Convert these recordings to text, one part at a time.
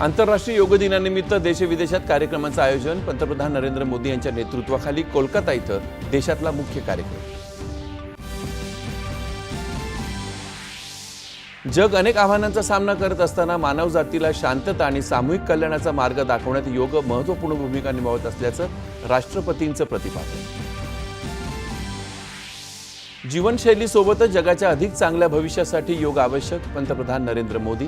आंतरराष्ट्रीय योग दिनानिमित्त देशविदेशात कार्यक्रमांचं आयोजन. पंतप्रधान नरेंद्र मोदी यांच्या नेतृत्वाखाली कोलकाता इथं देशातला मुख्य कार्यक्रम. जग अनेक आव्हानांचा सामना करत असताना मानवजातीला शांतता आणि सामूहिक कल्याणाचा मार्ग दाखवण्यात योग महत्त्वपूर्ण भूमिका निभावत असल्याचं राष्ट्रपतींचं प्रतिपादन. जीवनशैलीसोबतच जगाच्या अधिक चांगल्या भविष्यासाठी योग आवश्यक. पंतप्रधान नरेंद्र मोदी.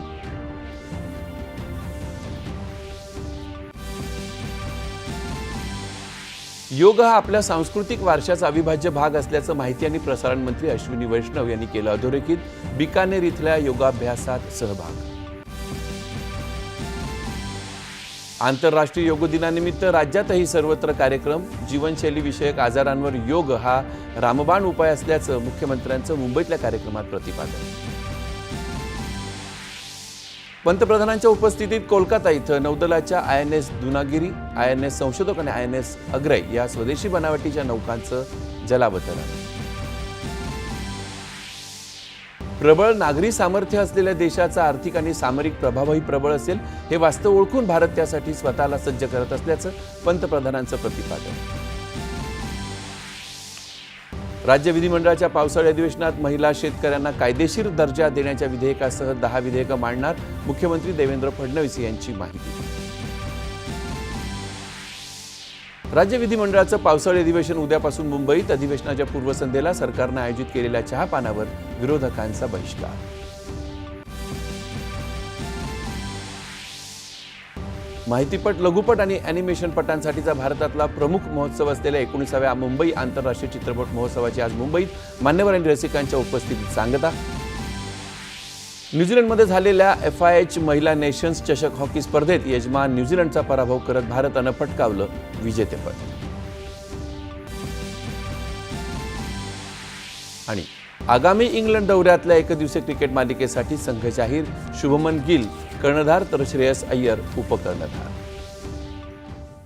योग हा आपल्या सांस्कृतिक वारशाचा अविभाज्य भाग असल्याचं माहिती आणि प्रसारण मंत्री अश्विनी वैष्णव यांनी केलं अधोरेखित. बिकानेर इथल्या योगाभ्यासात सहभाग. आंतरराष्ट्रीय योग दिनानिमित्त राज्यातही सर्वत्र कार्यक्रम. जीवनशैली विषयक आजारांवर योग हा रामबाण उपाय असल्याचं मुख्यमंत्र्यांचं मुंबईतल्या कार्यक्रमात प्रतिपादन. पंतप्रधानांच्या उपस्थितीत कोलकाता इथं नौदलाच्या INS दुनागिरी, INS संशोधक आणि INS अग्रय या स्वदेशी बनावटीच्या नौकांचं जलावतरण. प्रबळ नागरी सामर्थ्य असलेल्या देशाचा आर्थिक आणि सामरिक प्रभावही प्रबळ असेल हे वास्तव ओळखून भारत त्यासाठी स्वतःला सज्ज करत असल्याचं पंतप्रधानांचं प्रतिपादन. राज्य विधिमंडळाच्या पावसाळी अधिवेशनात महिला शेतकऱ्यांना कायदेशीर दर्जा देण्याच्या विधेयकासह 10 विधेयकं मांडणार. मुख्यमंत्री देवेंद्र फडणवीस यांची माहिती. राज्य विधिमंडळाचं पावसाळी अधिवेशन उद्यापासून मुंबईत. अधिवेशनाच्या पूर्वसंध्येला सरकारनं आयोजित केलेल्या चहापानावर विरोधकांचा बहिष्कार. माहितीपट, लघुपट आणि अॅनिमेशनपटांसाठीचा भारतातला प्रमुख महोत्सव असलेल्या 19व्या मुंबई आंतरराष्ट्रीय चित्रपट महोत्सवाची आज मुंबईत मान्यवर आणि रसिकांच्या उपस्थितीत सांगता. न्यूझीलंडमध्ये झालेल्या FIH महिला नेशन्स चषक हॉकी स्पर्धेत यजमान न्यूझीलंडचा पराभव करत भारतानं पटकावलं विजेतेपद. आणि आगामी इंग्लंड दौऱ्यातल्या एकदिवसीय क्रिकेट मालिकेसाठी संघ जाहीर. शुभमन गिल कर्णधार तर श्रेयस अय्यर उपकर्णधार.